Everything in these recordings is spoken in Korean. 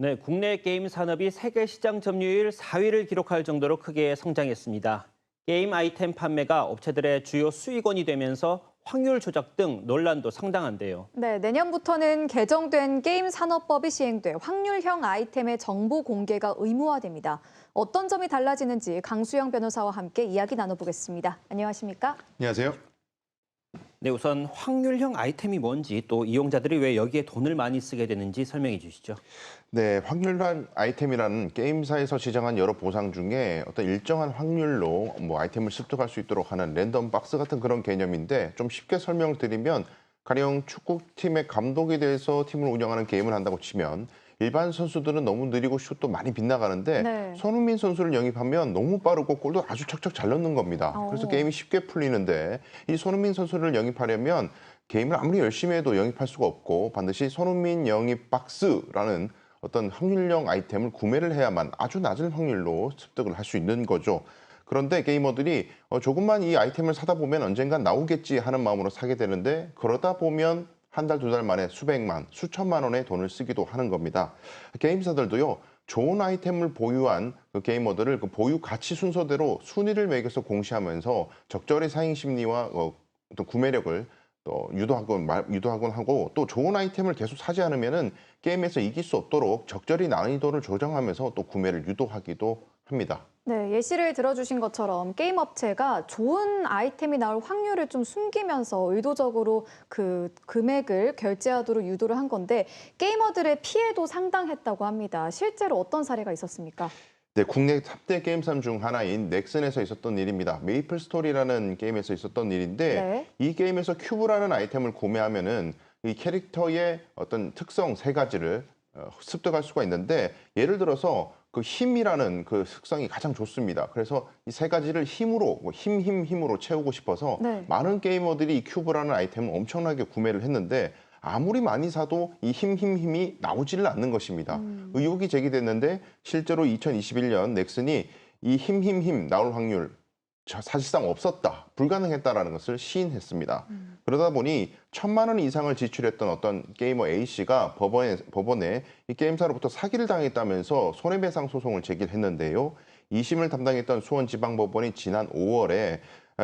네, 국내 게임 산업이 세계 시장 점유율 4위를 기록할 정도로 크게 성장했습니다. 게임 아이템 판매가 업체들의 주요 수익원이 되면서 확률 조작 등 논란도 상당한데요. 네, 내년부터는 개정된 게임 산업법이 시행돼 확률형 아이템의 정보 공개가 의무화됩니다. 어떤 점이 달라지는지 강수영 변호사와 함께 이야기 나눠보겠습니다. 안녕하십니까? 안녕하세요. 네, 우선 확률형 아이템이 뭔지 또 이용자들이 왜 여기에 돈을 많이 쓰게 되는지 설명해 주시죠. 네, 확률한 아이템이라는 게임사에서 지정한 여러 보상 중에 어떤 일정한 확률로 아이템을 습득할 수 있도록 하는 랜덤 박스 같은 그런 개념인데 좀 쉽게 설명을 드리면 가령 축구팀의 감독이 돼서 팀을 운영하는 게임을 한다고 치면 일반 선수들은 너무 느리고 슛도 많이 빗나가는데 네. 손흥민 선수를 영입하면 너무 빠르고 골도 아주 척척 잘 넣는 겁니다. 그래서 게임이 쉽게 풀리는데 이 손흥민 선수를 영입하려면 게임을 아무리 열심히 해도 영입할 수가 없고 반드시 손흥민 영입 박스라는 어떤 확률형 아이템을 구매를 해야만 아주 낮은 확률로 습득을 할 수 있는 거죠. 그런데 게이머들이 조금만 이 아이템을 사다 보면 언젠간 나오겠지 하는 마음으로 사게 되는데 그러다 보면 한 달, 두 달 만에 수백만, 수천만 원의 돈을 쓰기도 하는 겁니다. 게임사들도요, 좋은 아이템을 보유한 그 게이머들을 그 보유 가치 순서대로 순위를 매겨서 공시하면서 적절히 사행 심리와 또 구매력을 또 유도하곤 하고 또 좋은 아이템을 계속 사지 않으면은 게임에서 이길 수 없도록 적절히 난이도를 조정하면서 또 구매를 유도하기도 합니다. 네, 예시를 들어주신 것처럼 게임 업체가 좋은 아이템이 나올 확률을 좀 숨기면서 의도적으로 그 금액을 결제하도록 유도를 한 건데 게이머들의 피해도 상당했다고 합니다. 실제로 어떤 사례가 있었습니까? 네, 국내 3대 게임사 중 하나인 넥슨에서 있었던 일입니다. 메이플 스토리라는 게임에서 있었던 일인데 네. 이 게임에서 큐브라는 아이템을 구매하면은 이 캐릭터의 어떤 특성 세 가지를 습득할 수가 있는데 예를 들어서 그 힘이라는 그 특성이 가장 좋습니다. 그래서 이 세 가지를 힘으로 힘으로 채우고 싶어서 네. 많은 게이머들이 이 큐브라는 아이템을 엄청나게 구매를 했는데 아무리 많이 사도 이 힘이 나오지를 않는 것입니다. 의혹이 제기됐는데 실제로 2021년 넥슨이 이 나올 확률 사실상 없었다, 불가능했다라는 것을 시인했습니다. 그러다 보니 1,000만 원 이상을 지출했던 어떤 게이머 A씨가 법원에 이 게임사로부터 사기를 당했다면서 손해배상 소송을 제기했는데요. 2심을 담당했던 수원지방법원이 지난 5월에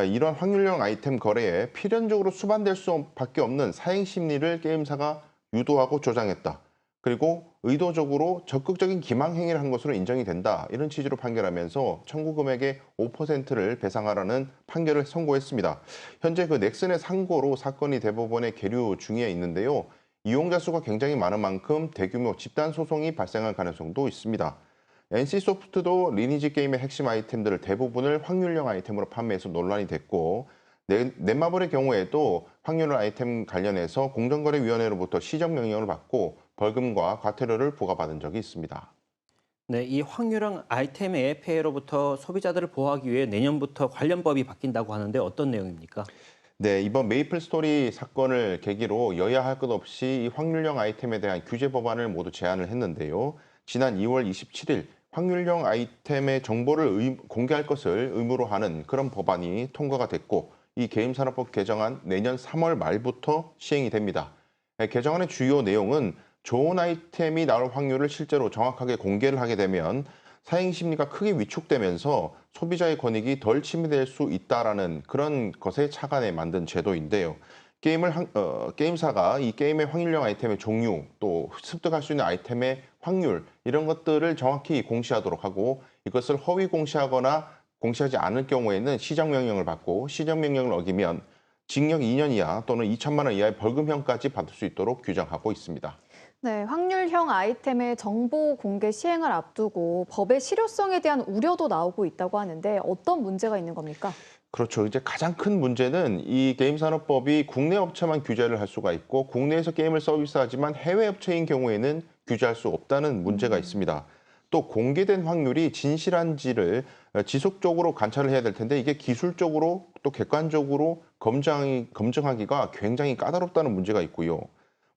이런 확률형 아이템 거래에 필연적으로 수반될 수밖에 없는 사행 심리를 게임사가 유도하고 조장했다. 그리고 의도적으로 적극적인 기망 행위를 한 것으로 인정이 된다. 이런 취지로 판결하면서 청구 금액의 5%를 배상하라는 판결을 선고했습니다. 현재 그 넥슨의 상고로 사건이 대법원에 계류 중에 있는데요. 이용자 수가 굉장히 많은 만큼 대규모 집단 소송이 발생할 가능성도 있습니다. NC소프트도 리니지 게임의 핵심 아이템들을 대부분을 확률형 아이템으로 판매해서 논란이 됐고 넷마블의 경우에도 확률 아이템 관련해서 공정거래위원회로부터 시정 명령을 받고 벌금과 과태료를 부과받은 적이 있습니다. 네, 이 확률형 아이템의 폐해로부터 소비자들을 보호하기 위해 내년부터 관련법이 바뀐다고 하는데 어떤 내용입니까? 네, 이번 메이플 스토리 사건을 계기로 여야 할 것 없이 이 확률형 아이템에 대한 규제 법안을 모두 제안을 했는데요. 지난 2월 27일 확률형 아이템의 정보를 공개할 것을 의무로 하는 그런 법안이 통과가 됐고 이 게임산업법 개정안 내년 3월 말부터 시행이 됩니다. 개정안의 주요 내용은 좋은 아이템이 나올 확률을 실제로 정확하게 공개를 하게 되면 사행 심리가 크게 위축되면서 소비자의 권익이 덜 침해될 수 있다라는 그런 것에 착안해 만든 제도인데요. 게임사가 이 게임의 확률형 아이템의 종류, 또 습득할 수 있는 아이템의 확률 이런 것들을 정확히 공시하도록 하고 이것을 허위 공시하거나 공시하지 않을 경우에는 시정 명령을 받고 시정 명령을 어기면 징역 2년 이하 또는 2천만 원 이하의 벌금형까지 받을 수 있도록 규정하고 있습니다. 네, 확률형 아이템의 정보 공개 시행을 앞두고 법의 실효성에 대한 우려도 나오고 있다고 하는데 어떤 문제가 있는 겁니까? 그렇죠. 이제 가장 큰 문제는 이 게임산업법이 국내 업체만 규제를 할 수가 있고 국내에서 게임을 서비스하지만 해외 업체인 경우에는 규제할 수 없다는 문제가 있습니다. 또 공개된 확률이 진실한지를 지속적으로 관찰을 해야 될 텐데 이게 기술적으로 또 객관적으로 검증하기가 굉장히 까다롭다는 문제가 있고요.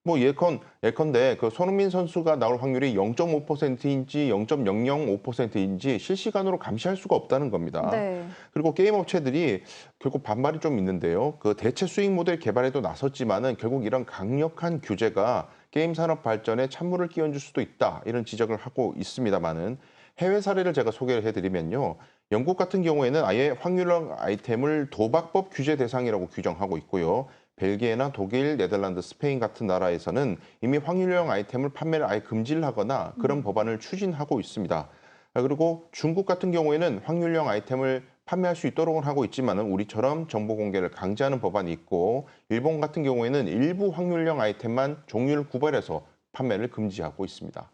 뭐 예컨대 그 손흥민 선수가 나올 확률이 0.5%인지 0.005%인지 실시간으로 감시할 수가 없다는 겁니다. 네. 그리고 게임 업체들이 결국 반발이 좀 있는데요. 그 대체 수익 모델 개발에도 나섰지만은 결국 이런 강력한 규제가 게임 산업 발전에 찬물을 끼얹을 수도 있다. 이런 지적을 하고 있습니다만은 해외 사례를 제가 소개를 해드리면요. 영국 같은 경우에는 아예 확률형 아이템을 도박법 규제 대상이라고 규정하고 있고요. 벨기에나 독일, 네덜란드, 스페인 같은 나라에서는 이미 확률형 아이템을 판매를 아예 금지를 하거나 그런 법안을 추진하고 있습니다. 그리고 중국 같은 경우에는 확률형 아이템을 판매할 수 있도록 하고 있지만은 우리처럼 정보 공개를 강제하는 법안이 있고 일본 같은 경우에는 일부 확률형 아이템만 종류를 구별해서 판매를 금지하고 있습니다.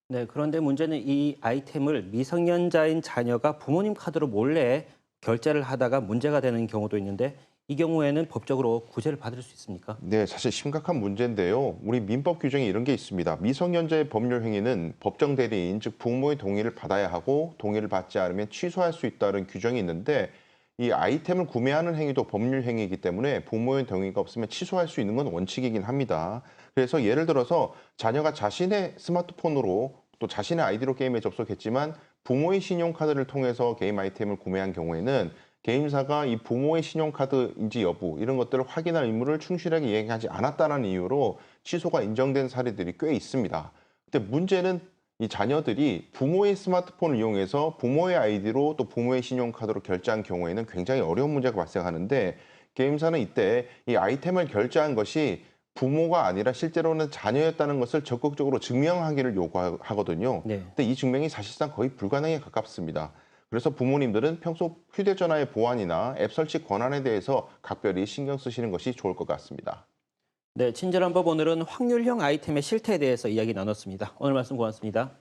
네, 그런데 문제는 이 아이템을 미성년자인 자녀가 부모님 카드로 몰래 결제를 하다가 문제가 되는 경우도 있는데 이 경우에는 법적으로 구제를 받을 수 있습니까? 네, 사실 심각한 문제인데요. 우리 민법 규정에 이런 게 있습니다. 미성년자의 법률 행위는 법정 대리인, 즉 부모의 동의를 받아야 하고 동의를 받지 않으면 취소할 수 있다는 규정이 있는데 이 아이템을 구매하는 행위도 법률 행위이기 때문에 부모의 동의가 없으면 취소할 수 있는 건 원칙이긴 합니다. 그래서 예를 들어서 자녀가 자신의 스마트폰으로 또 자신의 아이디로 게임에 접속했지만 부모의 신용카드를 통해서 게임 아이템을 구매한 경우에는 게임사가 이 부모의 신용카드인지 여부 이런 것들을 확인할 의무를 충실하게 이행하지 않았다는 이유로 취소가 인정된 사례들이 꽤 있습니다. 근데 문제는 이 자녀들이 부모의 스마트폰을 이용해서 부모의 아이디로 또 부모의 신용카드로 결제한 경우에는 굉장히 어려운 문제가 발생하는데 게임사는 이때 이 아이템을 결제한 것이 부모가 아니라 실제로는 자녀였다는 것을 적극적으로 증명하기를 요구하거든요. 네. 근데 이 증명이 사실상 거의 불가능에 가깝습니다. 그래서 부모님들은 평소 휴대전화의 보안이나 앱 설치 권한에 대해서 각별히 신경 쓰시는 것이 좋을 것 같습니다. 네, 친절한 법 오늘은 확률형 아이템의 실태에 대해서 이야기 나눴습니다. 오늘 말씀 고맙습니다.